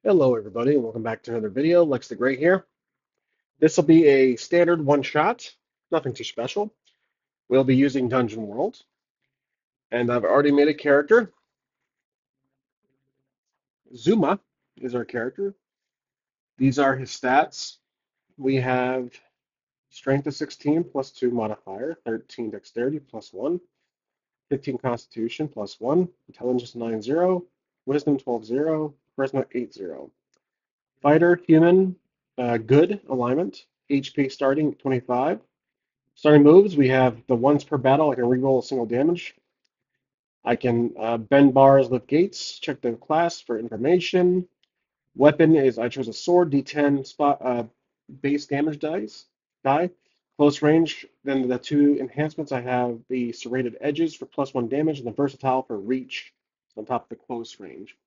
Hello everybody and welcome back to another video. Lex the Great here. This will be a standard one-shot, nothing too special. We'll be using Dungeon World, and I've already made a character. Zuma is our character. These are his stats. We have Strength of 16 plus 2 modifier, 13 Dexterity plus 1, 15 Constitution plus 1, Intelligence 9-0, Wisdom 12-0, Charisma 8-0. Fighter, human, good alignment, HP starting 25. Starting moves, we have the once per battle. I can reroll a single damage. I can bend bars, lift gates, check the class for information. Weapon is I chose a sword, D10 spot base damage die. Close range, then the two enhancements I have the serrated edges for +1 damage and the versatile for reach on top of the close range.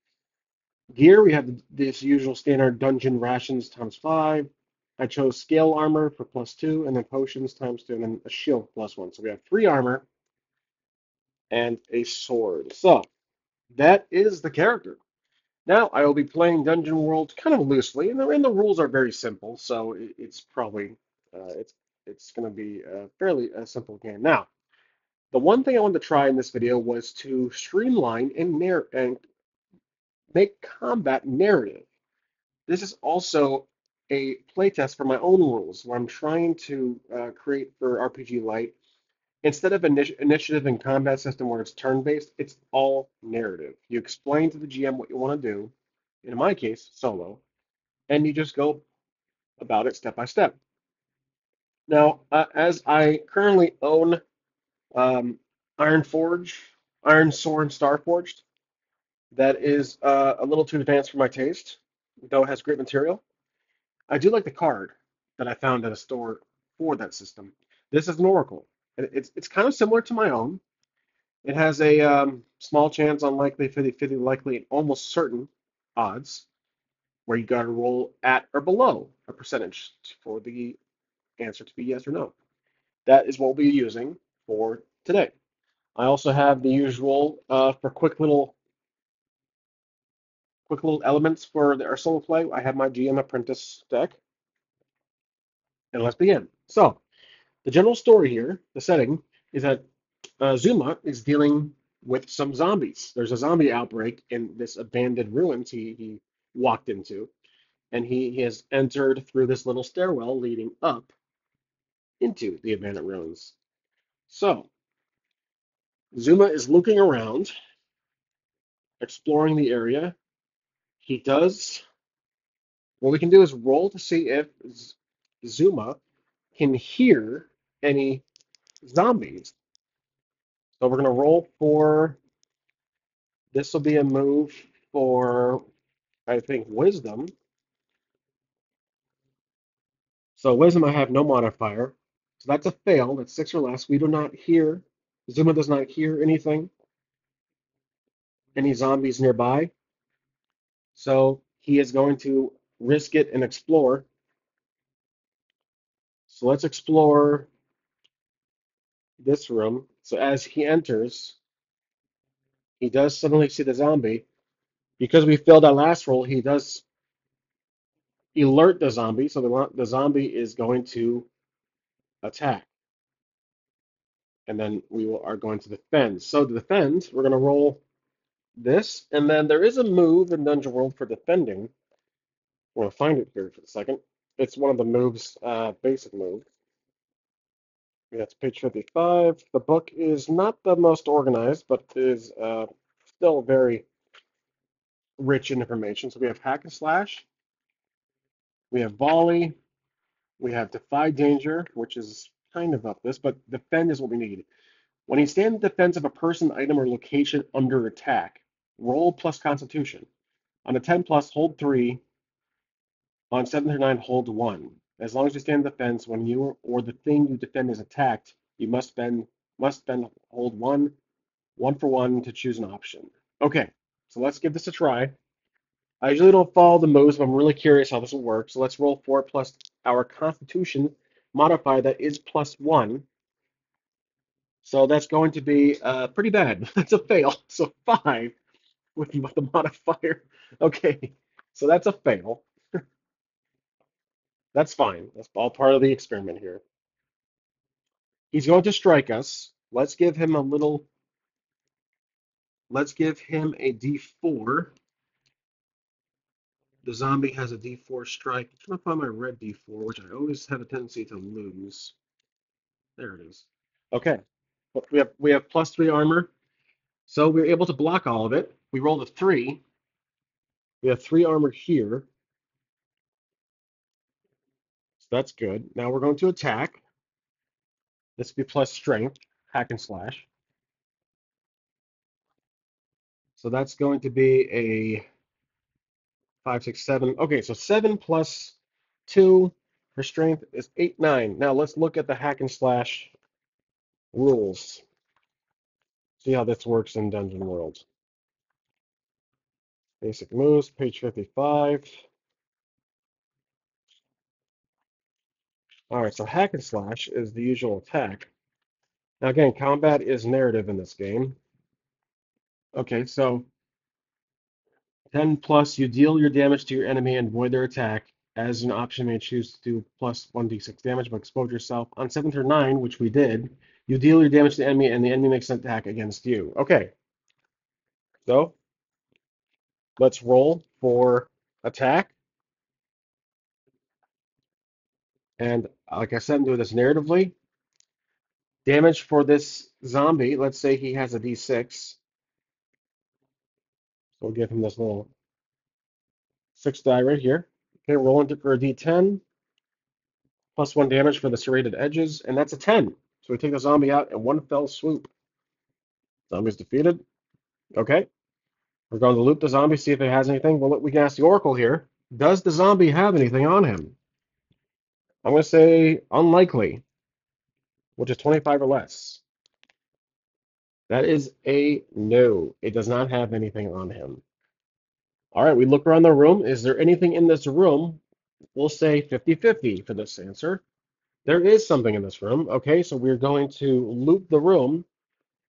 Gear, we have this usual standard dungeon rations ×5. I chose scale armor for +2, and then potions ×2, and then a shield +1. So we have 3 armor and a sword. So that is the character. Now I will be playing Dungeon World kind of loosely, and the rules are very simple. So it's probably it's going to be a fairly simple game. Now, the one thing I wanted to try in this video was to streamline and make combat narrative. This is also a playtest for my own rules, where I'm trying to create for RPG Light, instead of initiative and combat system where it's turn-based, it's all narrative. You explain to the GM what you want to do, in my case, solo, and you just go about it step by step. Now, as I currently own um, Iron Forge, Iron Sword Starforged, that is a little too advanced for my taste, though it has great material. I do like the card that I found at a store for that system. This is an Oracle. It's kind of similar to my own. It has a small chance, unlikely, 50-50 likely, and almost certain odds, where you got to roll at or below a percentage for the answer to be yes or no. That is what we'll be using for today. I also have the usual for quick little elements for our solo play. I have my GM Apprentice deck, and let's begin. So, the general story here, the setting, is that Zuma is dealing with some zombies. There's a zombie outbreak in this abandoned ruins he walked into, and he has entered through this little stairwell leading up into the abandoned ruins. So, Zuma is looking around, exploring the area. He does, what we can do is roll to see if Zuma can hear any zombies. So we're going to roll for, this will be a move for, I think, wisdom. So wisdom, I have no modifier. So that's a fail. That's 6 or less. We do not hear, Zuma does not hear anything, any zombies nearby. So he is going to risk it and explore. So let's explore this room. So as he enters, he does suddenly see the zombie. Because we failed our last roll, he does alert the zombie. So the zombie is going to attack. And then are going to defend. So to defend, we're going to roll this, and then there is a move in Dungeon World for defending. I'm going to find it here for a second. It's one of the moves, basic moves. That's page 55. The book is not the most organized, but is still very rich in information. So we have hack and slash, we have volley, we have defy danger, which is kind of up this, but defend is what we need. When you stand in defense of a person, item, or location under attack, roll plus Constitution. On a 10 plus, hold 3. On 7 through 9, hold 1. As long as you stand in defense, when you or the thing you defend is attacked, you must spend hold 1 for 1 to choose an option. Okay, so let's give this a try. I usually don't follow the moves, but I'm really curious how this will work. So let's roll 4 plus our Constitution modifier that is +1. So that's going to be pretty bad. That's a fail. So 5 with the modifier. Okay. So that's a fail. That's fine. That's all part of the experiment here. He's going to strike us. Let's give him a D4. The zombie has a D4 strike. I'm trying to find my red D4, which I always have a tendency to lose. There it is. Okay. We have +3 armor, so we're able to block all of it. We rolled a 3. We have 3 armor here, so that's good. Now we're going to attack. This will be plus strength, hack and slash. So that's going to be a 5, 6, 7. Okay, so 7 plus 2 for strength is 8, 9. Now let's look at the hack and slash rules. See how this works in Dungeon World. Basic moves, page 55. All right, so hack and slash is the usual attack. Now again, combat is narrative in this game. Okay, so 10 plus, you deal your damage to your enemy and void their attack. As an option, you may choose to do plus 1d6 damage, but expose yourself. On 7 through 9, which we did, you deal your damage to the enemy, and the enemy makes an attack against you. Okay, so let's roll for attack. And like I said, do this narratively. Damage for this zombie, let's say he has a d6. So we'll give him this little 6 die right here. Okay, rolling for a d10. +1 damage for the serrated edges, and that's a 10. So we take the zombie out in one fell swoop. Zombie's defeated. Okay, we're going to loop the zombie, see if it has anything. Well, we can ask the Oracle here. Does the zombie have anything on him? I'm going to say unlikely, which is 25 or less. That is a no. It does not have anything on him. All right, we look around the room. Is there anything in this room? We'll say 50-50 for this answer. There is something in this room. Okay, so we're going to loop the room.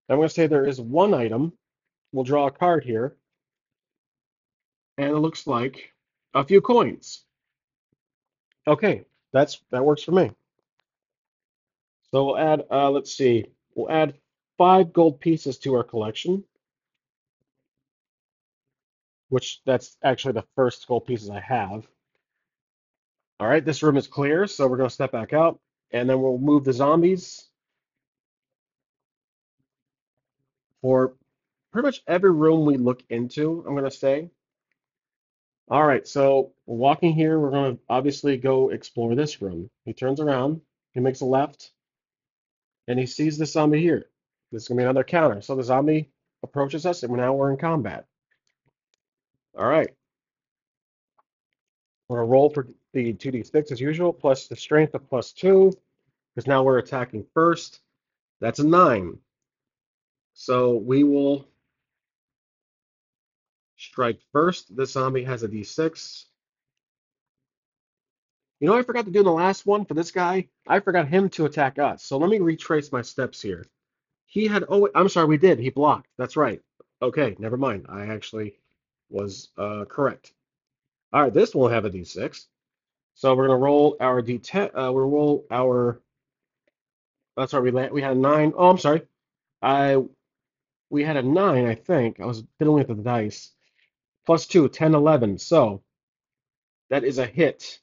I'm going to say there is one item. We'll draw a card here, and it looks like a few coins. Okay, that works for me. So we'll add, let's see, we'll add 5 gold pieces to our collection, which that's actually the first gold pieces I have. All right, this room is clear, so we're going to step back out, and then we'll move the zombies for pretty much every room we look into, I'm going to say. All right, so we're walking here. We're going to obviously go explore this room. He turns around, he makes a left, and he sees the zombie here. This is going to be another counter. So the zombie approaches us, and now we're in combat. All right, we're going to roll for the 2d6 as usual, plus the strength of +2, because now we're attacking first. That's a 9. So we will strike first. This zombie has a d6. You know what I forgot to do in the last one for this guy? I forgot him to attack us. So let me retrace my steps here. He had, oh, I'm sorry, we did. He blocked. That's right. Okay, never mind. I actually was correct. All right, this will have a d6. So we're gonna roll our d10. We'll roll our. That's right. We had a 9. Oh, I'm sorry. I we had a 9. I think I was fiddling with the dice. +2, 10, 11. So that is a hit.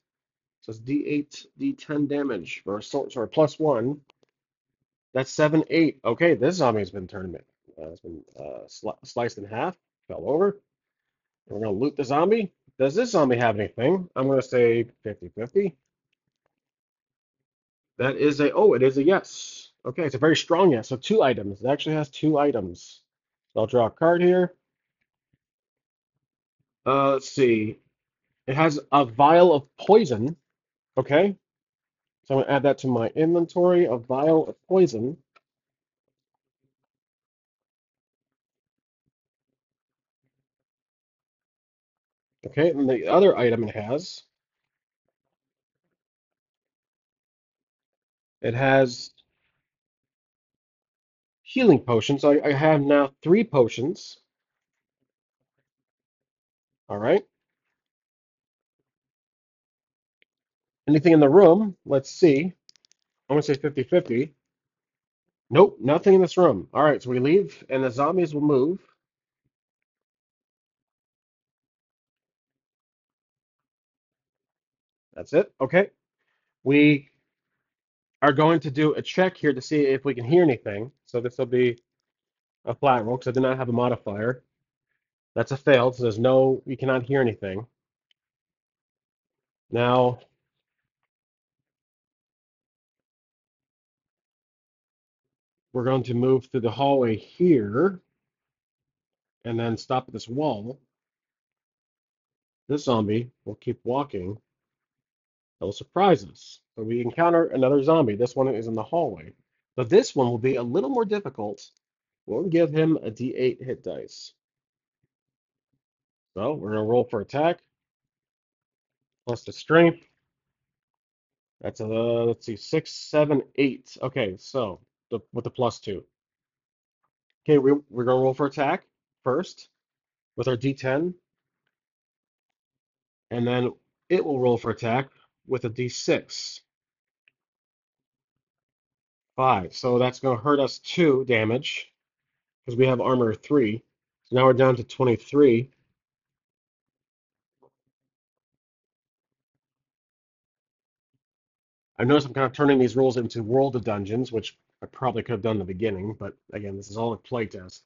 So it's d8, d10 damage, or sorry, +1. That's 7, 8. Okay, this zombie's been turned. It's been sliced in half, fell over. And we're gonna loot the zombie. Does this zombie have anything? I'm gonna say 50-50. That is a, oh, it is a yes. Okay, it's a very strong yes. So 2 items. It actually has 2 items. So I'll draw a card here. Let's see. It has a vial of poison. Okay, so I'm gonna add that to my inventory. A vial of poison. Okay, and the other item it has healing potions. So I have now 3 potions. All right. Anything in the room? Let's see. I'm going to say 50-50. Nope, nothing in this room. All right, so we leave, and the zombies will move. That's it. Okay. We are going to do a check here to see if we can hear anything. So this will be a flat roll because I did not have a modifier. That's a failed, so there's no, you cannot hear anything. Now, we're going to move through the hallway here and then stop at this wall. This zombie will keep walking. That will surprise us. So we encounter another zombie. This one is in the hallway. But this one will be a little more difficult. We'll give him a D8 hit dice. So we're going to roll for attack plus the strength. That's a, let's see, 6, 7, 8. Okay, so with the plus 2. Okay, we're going to roll for attack first with our D10, and then it will roll for attack with a D6. 5. So that's going to hurt us 2 damage because we have armor 3. So now we're down to 23. I notice I'm kind of turning these rolls into World of Dungeons, which I probably could have done in the beginning, but again, this is all a playtest.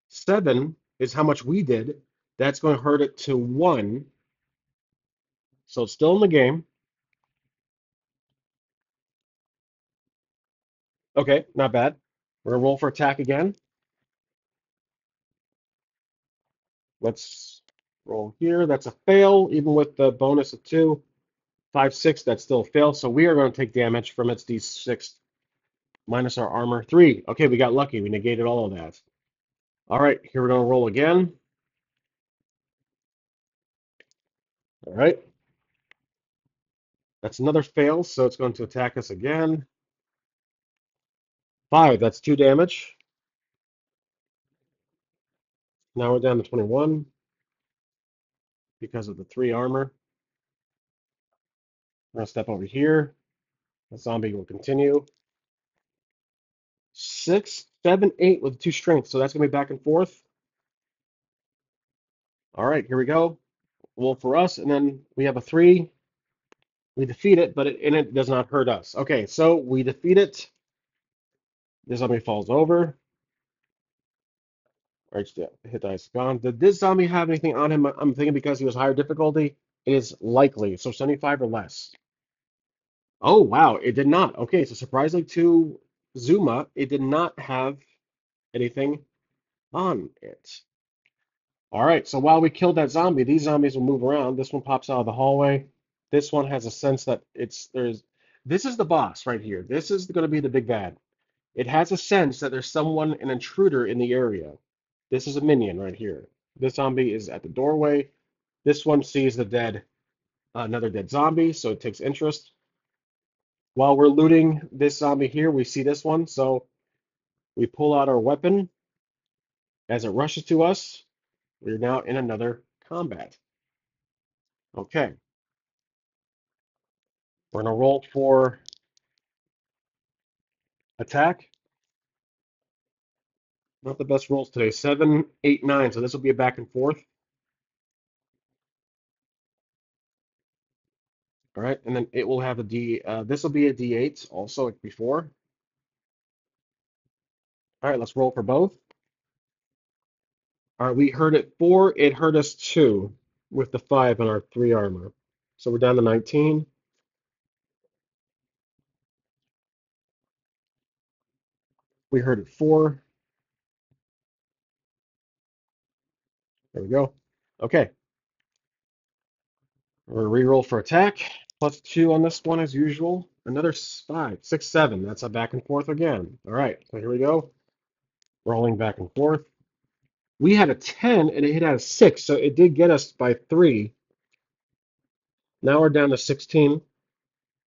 7 is how much we did. That's going to hurt it to 1. So it's still in the game. Okay, not bad. We're going to roll for attack again. Let's roll here. That's a fail, even with the bonus of 2. 5, 6, that's still a fail. So we are going to take damage from its D6 minus our armor 3. Okay, we got lucky. We negated all of that. All right, here we're going to roll again. All right. That's another fail, so it's going to attack us again. 5, that's 2 damage. Now we're down to 21 because of the 3 armor. We're going to step over here. The zombie will continue. 6, 7, 8 with 2 strength, so that's going to be back and forth. All right, here we go. Roll for us, and then we have a 3. We defeat it, but it does not hurt us. Okay, so we defeat it. This zombie falls over. All right, hit dice gone. Did this zombie have anything on him? I'm thinking because he was higher difficulty, it is likely. So 75 or less. Oh, wow, it did not. Okay, so surprisingly to Zooma, it did not have anything on it. All right, so while we killed that zombie, these zombies will move around. This one pops out of the hallway. This one has a sense that this is the boss right here. This is going to be the big bad. It has a sense that there's someone, an intruder in the area. This is a minion right here. This zombie is at the doorway. This one sees another dead zombie, so it takes interest. While we're looting this zombie here, we see this one, so we pull out our weapon. As it rushes to us, we're now in another combat. Okay, we're gonna roll for attack. Not the best rolls today. 7, 8, 9. So this will be a back and forth. All right, and then it will have a D. This will be a D8 also like before. All right, let's roll for both. All right, we hurt it 4. It hurt us 2 with the 5 on our 3 armor. So we're down to 19. We hurt it 4. There we go. Okay, we're gonna reroll for attack. Plus 2 on this one as usual. Another 5, 6, 7. That's a back and forth again. All right, so here we go. Rolling back and forth. We had a 10 and it hit at a 6, so it did get us by 3. Now we're down to 16.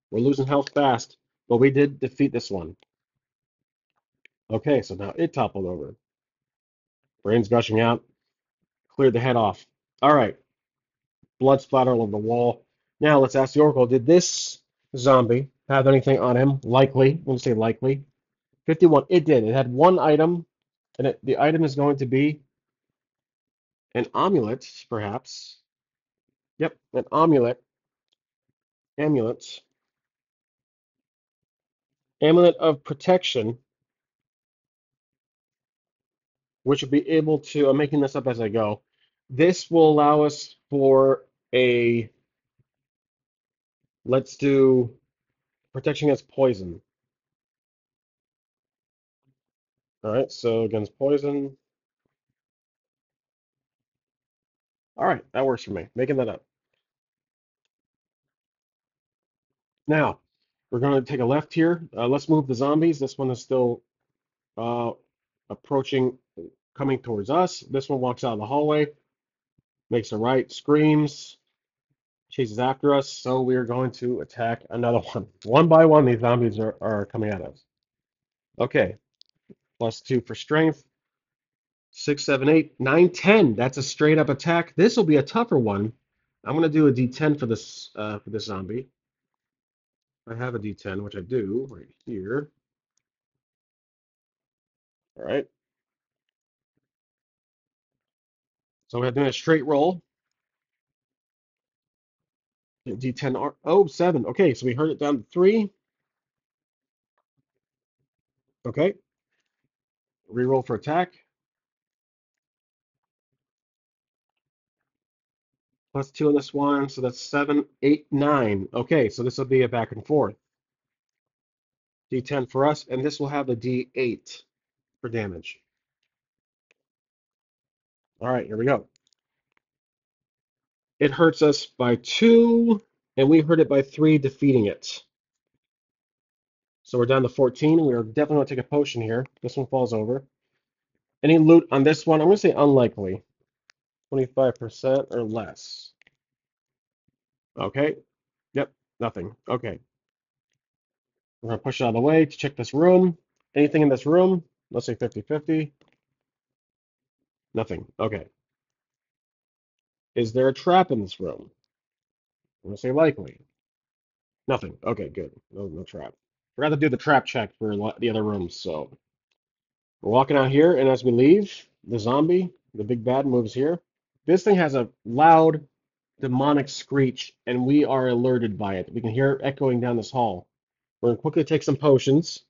We're losing health fast, but we did defeat this one. Okay, so now it toppled over. Brains gushing out. Cleared the head off. All right. Blood splatter all over the wall. Now let's ask the Oracle, did this zombie have anything on him? Likely. I'm going to say likely. 51. It did. It had one item, and the item is going to be an amulet, perhaps. Yep, an amulet. Amulet. Amulet of protection, which will be able to, I'm making this up as I go. This will allow us for a, let's do protection against poison. All right, so against poison. All right, that works for me. Making that up. Now, we're going to take a left here. Let's move the zombies. This one is still uh, approaching, coming towards us. This one walks out of the hallway, makes a right, screams, chases after us. So we are going to attack another one. One by one, these zombies are coming at us. Okay, +2 for strength. 6, 7, 8, 9, 10. That's a straight up attack. This will be a tougher one. I'm going to do a D10 for this zombie. I have a D10, which I do right here. All right. So we're doing a straight roll. D10. Oh, 7. Okay, so we heard it down to 3. Okay. Reroll for attack. +2 on this one. So that's 7, 8, 9. Okay, so this will be a back and forth. D10 for us, and this will have a D8 for damage. All right, here we go. It hurts us by 2, and we hurt it by 3, defeating it. So we're down to 14. We are definitely going to take a potion here. This one falls over. Any loot on this one? I'm going to say unlikely. 25% or less. Okay. Yep, nothing. Okay. We're going to push it out of the way to check this room. Anything in this room? Let's say 50-50. Nothing. Okay. Is there a trap in this room? I'm going to say likely. Nothing. Okay, good. No trap. Forgot to do the trap check for the other rooms, so we're walking out here, and as we leave, the zombie, the big bad, moves here. This thing has a loud demonic screech, and we are alerted by it. We can hear it echoing down this hall. We're going to quickly take some potions.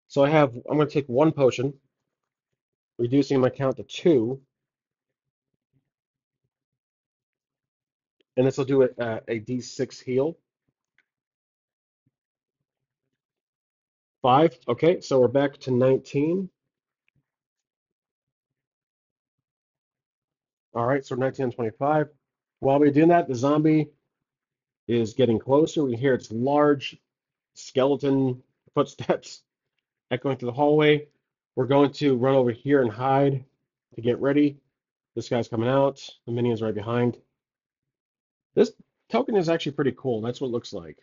So I'm going to take 1 potion, reducing my count to 2, and this will do a D6 heal. 5. Okay, so we're back to 19. All right, so 19 and 25. While we're doing that, the zombie is getting closer. We hear its large skeleton footsteps echoing through the hallway. We're going to run over here and hide to get ready. This guy's coming out. The minion's right behind. This token is actually pretty cool. That's what it looks like.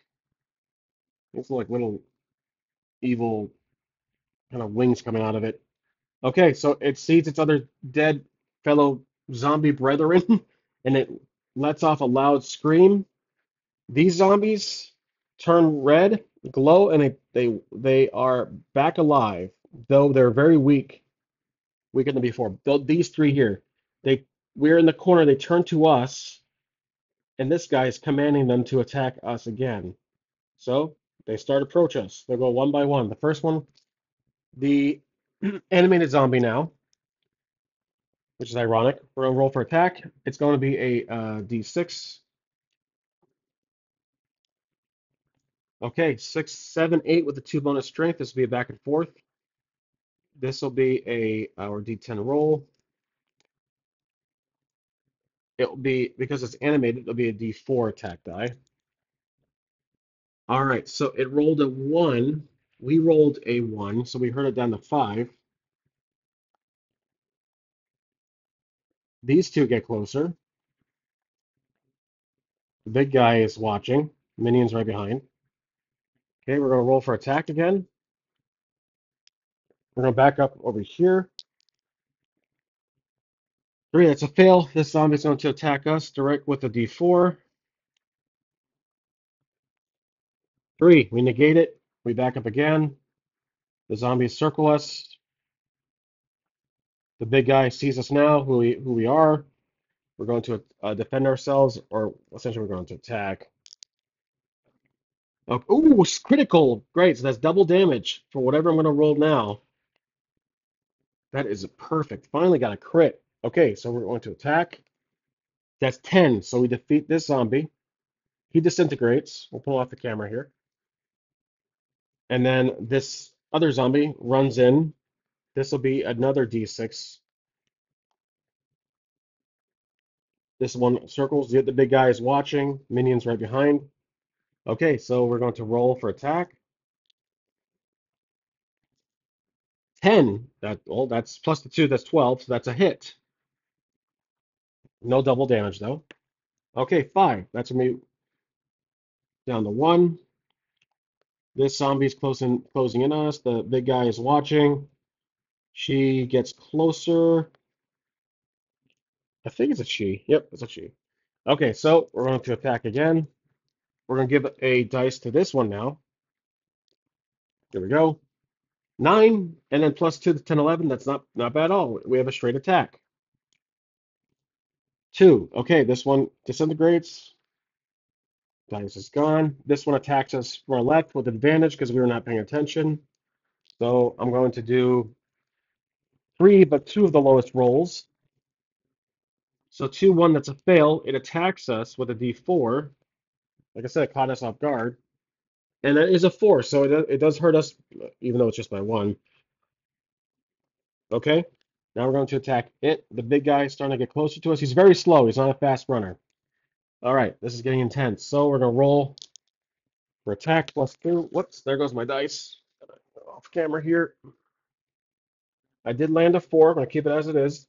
It's like little evil kind of wings coming out of it. Okay, so it sees its other dead fellow zombie brethren, and it lets off a loud scream. These zombies turn red, glow, and they are back alive, though they're very weak, weaker than before. These 3 here, we're in the corner. They turn to us, and this guy is commanding them to attack us again. So they start approach us. They'll go one by one. The first one, the animated zombie now, which is ironic. We're gonna roll for attack. It's going to be a D6. Okay, 6, 7, 8 with the 2 bonus strength. This will be a back and forth. This will be our D10 roll. It'll be, because it's animated, it'll be a D4 attack die. All right, so it rolled a 1. We rolled a 1, so we heard it down to 5. These 2 get closer. The big guy is watching. Minion's right behind. Okay, we're going to roll for attack again. We're going to back up over here. 3, that's a fail. This zombie's going to attack us direct with a D4. 3, we negate it. We back up again. The zombies circle us. The big guy sees us now, who we are. We're going to defend ourselves, or essentially we're going to attack. Oh, ooh, it's critical. Great, so that's double damage for whatever I'm going to roll now. That is perfect. Finally got a crit. Okay, so we're going to attack. That's 10, so we defeat this zombie. He disintegrates. We'll pull off the camera here. And then this other zombie runs in. This will be another d6. This one circles. The big guy is watching. Minions right behind. Okay, so we're going to roll for attack. 10. That's plus the 2. That's 12. So that's a hit. No double damage though. Okay, 5. That's gonna be down to 1. This zombie's closing in on us. The big guy is watching. She gets closer. I think it's a she. Yep, it's a she. Okay, so we're going to attack again. We're going to give a dice to this one now. Here we go. 9, and then plus 2 to 10, 11. That's not bad at all. We have a straight attack. 2. Okay, this one disintegrates. Dice is gone. This one attacks us from our left with advantage because we were not paying attention. So I'm going to do 3, but 2 of the lowest rolls. So 2, 1, that's a fail. It attacks us with a d4. Like I said, it caught us off guard. And that is a 4, so it does hurt us, even though it's just by 1. Okay, now we're going to attack it. The big guy is starting to get closer to us. He's very slow. He's not a fast runner. All right, this is getting intense. So we're going to roll for attack plus 2. Whoops, there goes my dice. Off camera here. I did land a 4. I'm going to keep it as it is.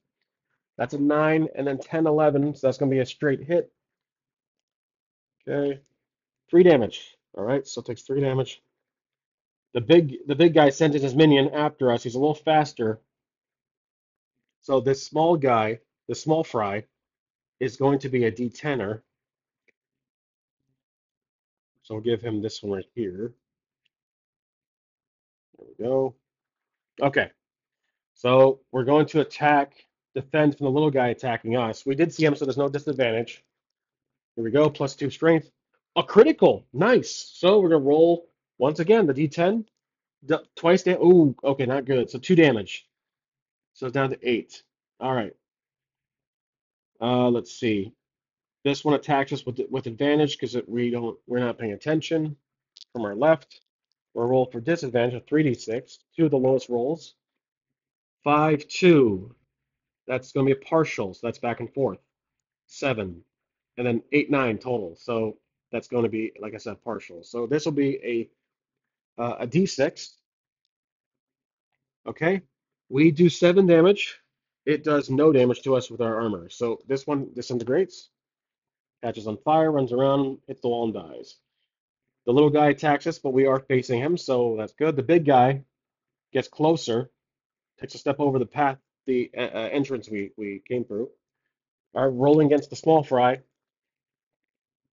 That's a 9, and then 10, 11. So that's going to be a straight hit. Okay, 3 damage. All right, so it takes 3 damage. The big guy sends in his minion after us. He's a little faster. So this small guy, the small fry, is going to be a D10er. So I'll give him this one right here. There we go. Okay. So we're going to defend from the little guy attacking us. We did see him, so there's no disadvantage. Here we go. Plus 2 strength. A critical. Nice. So we're going to roll once again the D10. Twice damage. Ooh, okay, not good. So 2 damage. So it's down to 8. All right. Let's see. This one attacks us with advantage because we're not paying attention from our left. We'll roll for disadvantage of 3d6, 2 of the lowest rolls. 5, 2. That's going to be a partial, so that's back and forth. 7, and then 8, 9 total. So that's going to be, like I said, partial. So this will be a d6. Okay, we do 7 damage. It does no damage to us with our armor. So this one disintegrates, catches on fire, runs around, hits the wall, and dies. The little guy attacks us, but we are facing him, so that's good. The big guy gets closer, takes a step over the path, the entrance we came through. Are rolling against the small fry.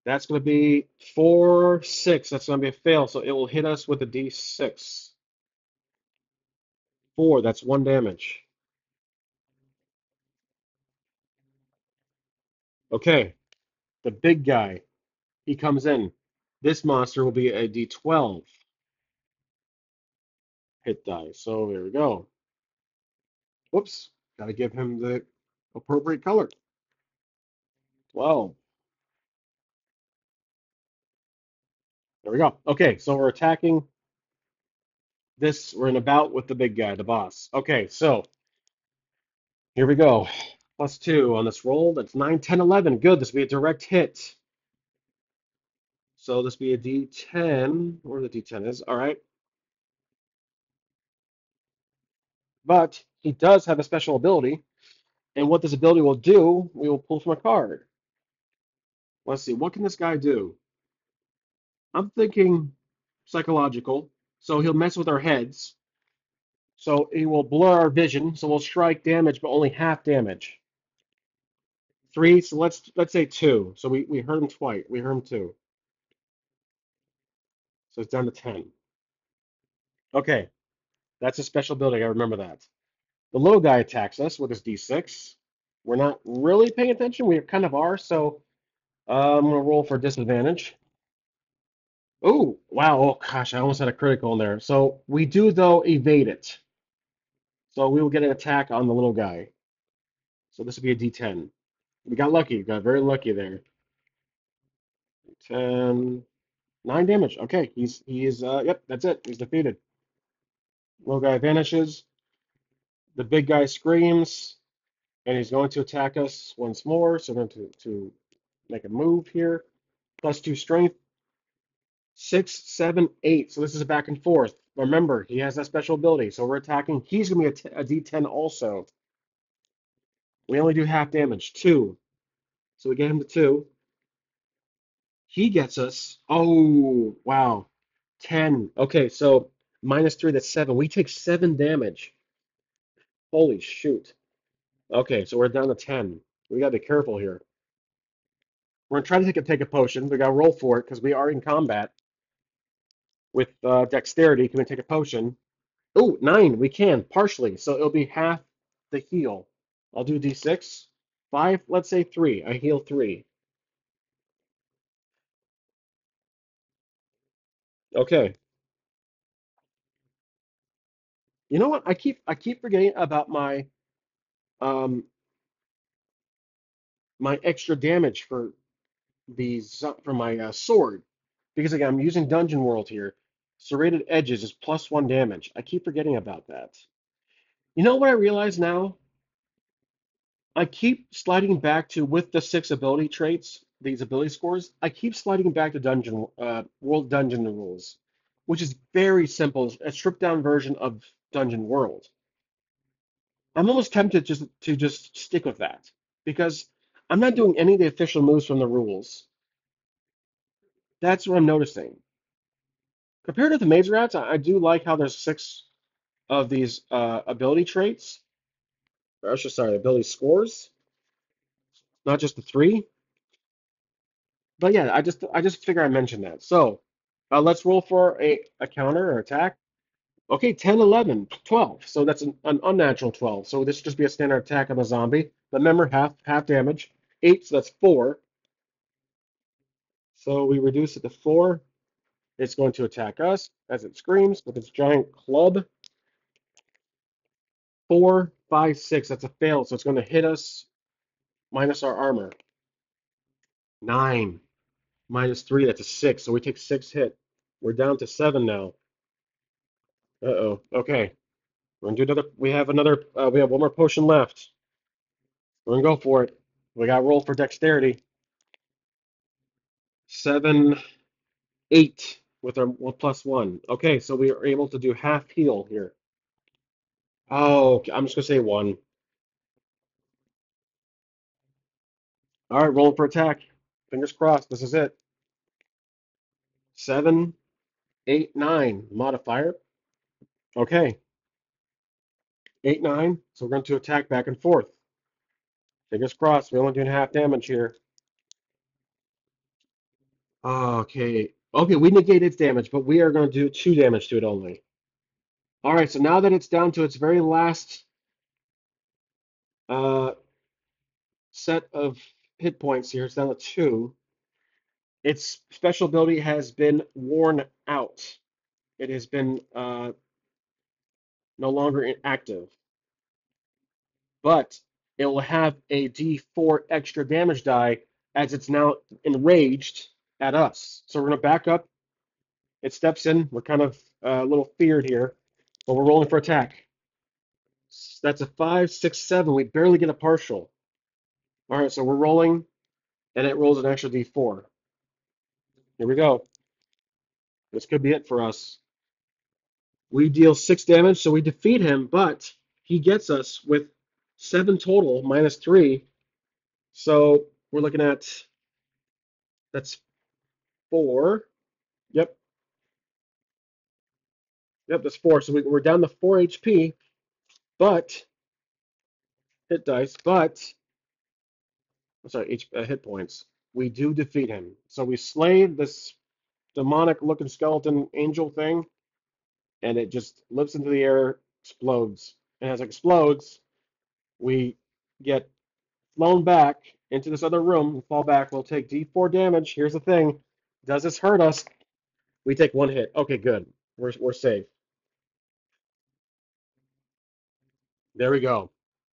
That's going to be 4, 6. That's going to be a fail, so it will hit us with a d6. 4, that's 1 damage. Okay, the big guy, he comes in. This monster will be a d12 hit die. So there we go. Whoops, got to give him the appropriate color. 12. There we go. Okay, so we're attacking this. We're in a bout with the big guy, the boss. Okay, so here we go. Plus 2 on this roll. That's 9, 10, 11. Good. This will be a direct hit. So this will be a D10, where the D10 is. All right. But he does have a special ability. And what this ability will do, we will pull from a card. Let's see. What can this guy do? I'm thinking psychological. So he'll mess with our heads. So he will blur our vision. So we'll strike damage, but only half damage. 3. So let's say 2. So we hurt him twice. We hurt him 2. So it's down to 10. Okay, that's a special ability. I remember that. The little guy attacks us with his D6. We're not really paying attention. We kind of are, so I'm going to roll for disadvantage. Oh, wow. Oh, gosh, I almost had a critical in there. So we do, though, evade it. So we will get an attack on the little guy. So this would be a D10. We got lucky. Got very lucky there. 10, 9 damage. Okay, yep, that's it. He's defeated. Little guy vanishes. The big guy screams, and he's going to attack us once more. So we're going to make a move here. +2 strength. 6, 7, 8. So this is a back and forth. Remember, he has that special ability. So we're attacking. He's going to be a D10 also. We only do half damage. 2. So we get him to 2. He gets us. Oh, wow. 10. Okay, so -3, that's 7. We take 7 damage. Holy shoot. Okay, so we're down to 10. We got to be careful here. We're going to try to take a potion. We got to roll for it because we are in combat with dexterity. Can we take a potion? Oh, 9. We can, partially. So it'll be half the heal. I'll do D6. 5, let's say 3. I heal 3. Okay. You know what? I keep forgetting about um my extra damage for my sword, because again I'm using Dungeon World here. Serrated edges is +1 damage. I keep forgetting about that. You know what I realize now? I keep sliding back to with the 6 ability traits, these ability scores. I keep sliding back to Dungeon World Dungeon rules, which is very simple, a stripped down version of Dungeon World. I'm almost tempted just stick with that because I'm not doing any of the official moves from the rules. That's what I'm noticing. Compared to the Maze Rats, I do like how there's 6 of these ability traits, or actually, sorry, ability scores, not just the 3. But yeah, I just figure I mentioned that. So let's roll for a counter or attack. Okay, 10, 11, 12. So that's an unnatural 12. So this should just be a standard attack on the zombie. But remember, half damage. 8, so that's 4. So we reduce it to 4. It's going to attack us as it screams with its giant club. 4, 5, 6. That's a fail. So it's going to hit us minus our armor. 9, -3. That's a 6. So we take 6 hit. We're down to 7 now. Uh-oh. Okay. We're gonna do another. We have another. We have one more potion left. We're gonna go for it. We got to roll for dexterity. 7, 8 with our +1. Okay, so we are able to do half heal here. Oh, okay, I'm just gonna say 1. All right, rolling for attack. Fingers crossed. This is it. 7, 8, 9 modifier. Okay, 8, 9. So we're going to attack back and forth. Fingers crossed. We're only doing half damage here. Okay. Okay, we negate its damage, but we are going to do 2 damage to it only. All right, so now that it's down to its very last uh, set of hit points here, it's down to 2. Its special ability has been worn out. It has been no longer active, but it will have a D4 extra damage die as it's now enraged at us. So we're going to back up. It steps in. We're kind of a little feared here, but we're rolling for attack. That's a 5, 6, 7. We barely get a partial. All right, so we're rolling, and it rolls an extra D4. Here we go. This could be it for us. We deal 6 damage, so we defeat him, but he gets us with 7 total, -3. So we're looking at that's 4. Yep, yep, that's 4. So we're down to 4 HP, but hit dice, but I'm sorry, hit points. We do defeat him. So we slay this demonic looking skeleton angel thing, and it just lifts into the air, explodes. And as it explodes, we get flown back into this other room and fall back. We'll take D4 damage. Here's the thing. Does this hurt us? We take one hit. Okay, good. We're safe. There we go.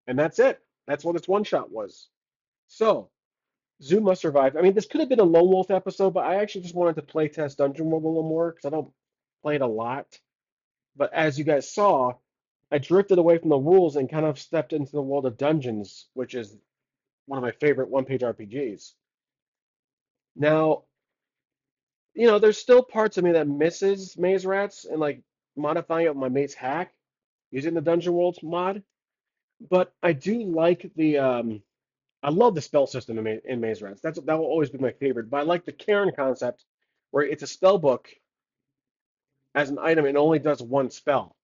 And that's it. That's what this one shot was. So, Zooma survived. I mean, this could have been a Lone Wolf episode, but I actually just wanted to play test Dungeon World a little more because I don't play it a lot. But as you guys saw, I drifted away from the rules and kind of stepped into the world of Dungeons, which is one of my favorite one-page RPGs. Now, there's still parts of me that misses Maze Rats and like modifying it with my mate's hack using the Dungeon Worlds mod. But I do like I love the spell system in Maze Rats. That will always be my favorite. But I like the Cairn concept, where it's a spell book as an item and only does one spell.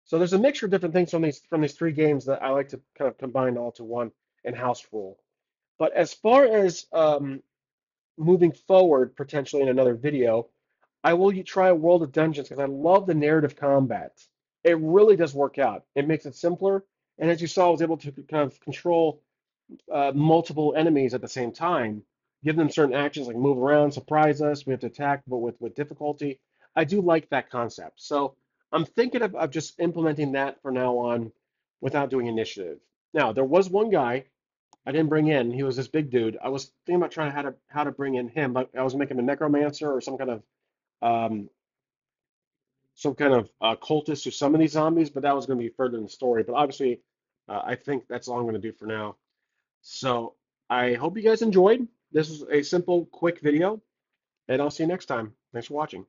So there's a mixture of different things from these three games that I like to kind of combine all to one and house rule. But as far as moving forward, potentially in another video, I will try World of Dungeons because I love the narrative combat. It really does work out. It makes it simpler, and as you saw, I was able to kind of control multiple enemies at the same time, give them certain actions like move around, surprise us. We have to attack, but with difficulty. I do like that concept. So I'm thinking of just implementing that from now on without doing initiative. Now, there was one guy I didn't bring in. He was this big dude. I was thinking about trying how to bring in him, but I was making a necromancer or um, some kind of cultist to summon these zombies, but that was going to be further in the story. But obviously, I think that's all I'm going to do for now. So I hope you guys enjoyed. This was a simple, quick video, and I'll see you next time. Thanks for watching.